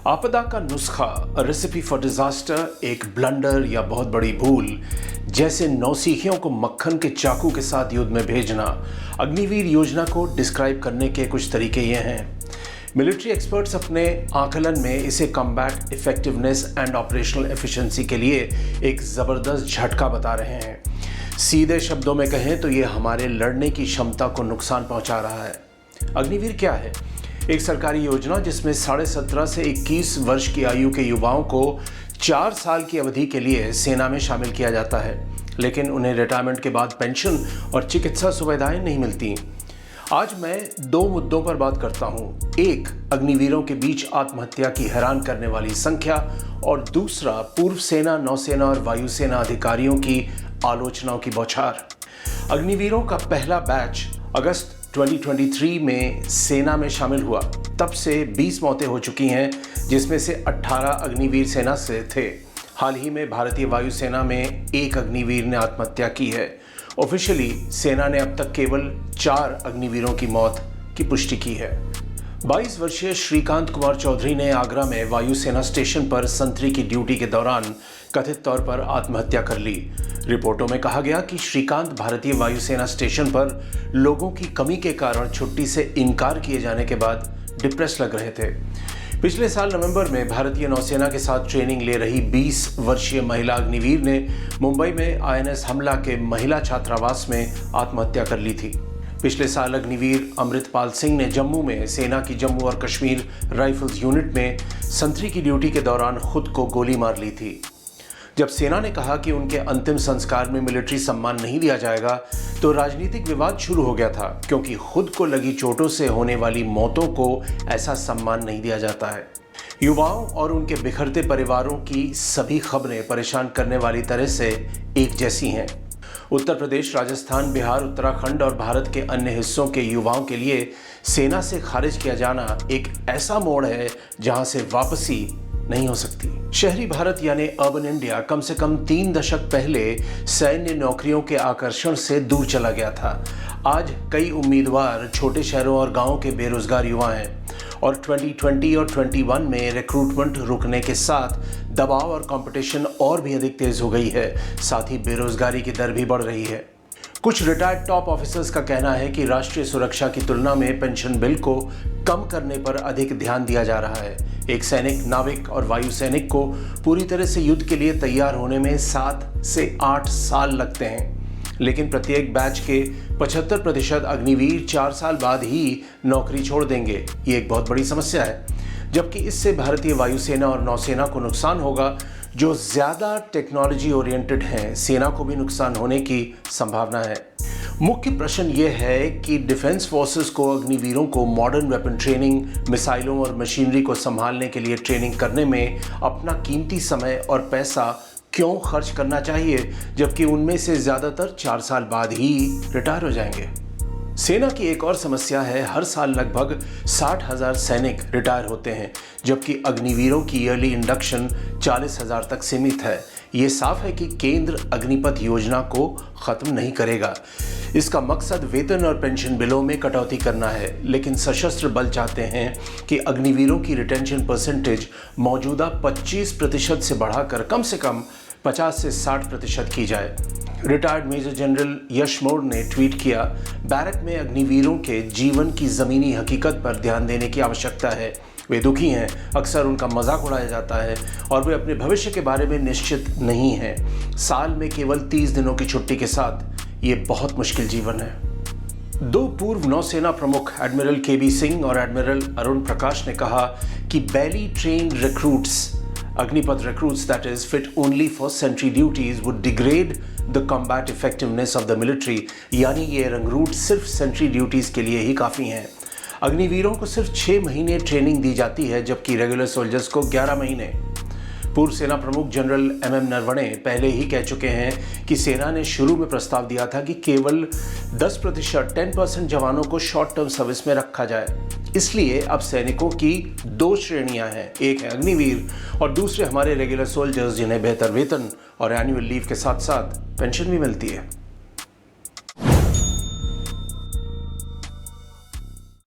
आपदा का नुस्खा, रेसिपी फॉर डिजास्टर, एक ब्लंडर या बहुत बड़ी भूल, जैसे नौसिखियों को मक्खन के चाकू के साथ युद्ध में भेजना। अग्निवीर योजना को डिस्क्राइब करने के कुछ तरीके ये हैं। मिलिट्री एक्सपर्ट्स अपने आकलन में इसे combat effectiveness and operational efficiency के लिए एक ज़बरदस्त झटका बता रहे हैं। सीधे शब्दों में कहें तो ये हमारे लड़ने की क्षमता को नुकसान पहुंचा रहा है। अग्निवीर क्या है? एक सरकारी योजना जिसमें 17.5 से 21 वर्ष की आयु के युवाओं को 4 साल की अवधि के लिए सेना में शामिल किया जाता है, लेकिन उन्हें रिटायरमेंट के बाद पेंशन और चिकित्सा सुविधाएं नहीं मिलती। आज मैं 2 मुद्दों पर बात करता हूं। एक, अग्निवीरों के बीच आत्महत्या की हैरान करने वाली संख्या, और दूसरा, पूर्व सेना, नौसेना और वायुसेना अधिकारियों की आलोचनाओं की बौछार। अग्निवीरों का पहला बैच अगस्त 2023 में सेना में शामिल हुआ। तब से 20 मौतें हो चुकी हैं, जिसमें से 18 अग्निवीर सेना से थे। हाल ही में भारतीय वायुसेना में 1 अग्निवीर ने आत्महत्या की है। ऑफिशियली सेना ने अब तक केवल 4 अग्निवीरों की मौत की पुष्टि की है। 22 वर्षीय श्रीकांत कुमार चौधरी ने आगरा में वायुसेना स्टेशन पर संतरी की ड्यूटी के दौरान कथित तौर पर आत्महत्या कर ली। रिपोर्टों में कहा गया कि श्रीकांत भारतीय वायुसेना स्टेशन पर लोगों की कमी के कारण छुट्टी से इनकार किए जाने के बाद डिप्रेस लग रहे थे। पिछले साल नवंबर में भारतीय नौसेना के साथ ट्रेनिंग ले रही 20 वर्षीय महिला अग्निवीर ने मुंबई में INS हमला के महिला छात्रावास में आत्महत्या कर ली थी। पिछले साल अग्निवीर अमृतपाल सिंह ने जम्मू में सेना की जम्मू और कश्मीर राइफल्स यूनिट में संतरी की ड्यूटी के दौरान खुद को गोली मार ली थी। जब सेना ने कहा कि उनके अंतिम संस्कार में मिलिट्री सम्मान नहीं दिया जाएगा, तो राजनीतिक विवाद शुरू हो गया था, क्योंकि खुद को लगी चोटों से होने वाली मौतों को ऐसा सम्मान नहीं दिया जाता है। युवाओं और उनके बिखरते परिवारों की सभी खबरें परेशान करने वाली तरह से एक जैसी हैं। उत्तर प्रदेश, राजस्थान, बिहार, उत्तराखंड और भारत के अन्य हिस्सों के युवाओं के लिए सेना से खारिज किया जाना एक ऐसा मोड़ है जहां से वापसी नहीं हो सकती। शहरी भारत यानी अर्बन इंडिया कम से कम 3 दशक पहले सैन्य नौकरियों के आकर्षण से दूर चला गया था। आज कई उम्मीदवार छोटे शहरों और गांवों के बेरोजगार युवा हैं, और 2020 और 21 में रिक्रूटमेंट रुकने के साथ दबाव और कंपटीशन और भी अधिक तेज हो गई है। साथ ही बेरोजगारी की दर भी बढ़ रही है। कुछ रिटायर्ड टॉप ऑफिसर्स का कहना है कि राष्ट्रीय सुरक्षा की तुलना में पेंशन बिल को कम करने पर अधिक ध्यान दिया जा रहा है। एक सैनिक, नाविक और वायु सैनिक को पूरी तरह से युद्ध के लिए तैयार होने में 7 से 8 साल लगते हैं, लेकिन प्रत्येक बैच के 75% अग्निवीर 4 साल बाद ही नौकरी छोड़ देंगे। ये एक बहुत बड़ी समस्या है, जबकि इससे भारतीय वायुसेना और नौसेना को नुकसान होगा, जो ज़्यादा टेक्नोलॉजी ओरिएंटेड हैं। सेना को भी नुकसान होने की संभावना है। मुख्य प्रश्न ये है कि डिफेंस फोर्सेस को अग्निवीरों को मॉडर्न वेपन ट्रेनिंग, मिसाइलों और मशीनरी को संभालने के लिए ट्रेनिंग करने में अपना कीमती समय और पैसा क्यों खर्च करना चाहिए, जबकि उनमें से ज़्यादातर 4 साल बाद ही रिटायर हो जाएंगे। सेना की एक और समस्या है, हर साल लगभग 60,000 सैनिक रिटायर होते हैं, जबकि अग्निवीरों की ईयरली इंडक्शन 40,000 तक सीमित है। ये साफ है कि केंद्र अग्निपथ योजना को ख़त्म नहीं करेगा। इसका मकसद वेतन और पेंशन बिलों में कटौती करना है, लेकिन सशस्त्र बल चाहते हैं कि अग्निवीरों की रिटेंशन परसेंटेज मौजूदा 25% से बढ़ाकर कम से कम 50 से 60% की जाए। रिटायर्ड मेजर जनरल यश मोर ने ट्वीट किया, बैरक में अग्निवीरों के जीवन की ज़मीनी हकीकत पर ध्यान देने की आवश्यकता है। वे दुखी हैं, अक्सर उनका मजाक उड़ाया जाता है और वे अपने भविष्य के बारे में निश्चित नहीं हैं। साल में केवल 30 दिनों की छुट्टी के साथ ये बहुत मुश्किल जीवन है। 2 पूर्व नौसेना प्रमुख एडमिरल KB सिंह और एडमिरल अरुण प्रकाश ने कहा कि barely trained recruits, Agnipath recruits that is fit only for sentry duties would degrade the combat effectiveness of the military। यानी ये रंगरूट सिर्फ सेंट्री ड्यूटीज के लिए ही काफ़ी हैं। अग्निवीरों को सिर्फ 6 महीने ट्रेनिंग दी जाती है, जबकि रेगुलर सोल्जर्स को 11 महीने। पूर्व सेना प्रमुख जनरल MM नरवणे पहले ही कह चुके हैं कि सेना ने शुरू में प्रस्ताव दिया था कि केवल 10% जवानों को शॉर्ट टर्म सर्विस में रखा जाए। इसलिए अब सैनिकों की 2 श्रेणियां हैं, एक है अग्निवीर और दूसरे हमारे रेगुलर सोल्जर्स, जिन्हें बेहतर वेतन और एनुअल लीव के साथ साथ पेंशन भी मिलती है।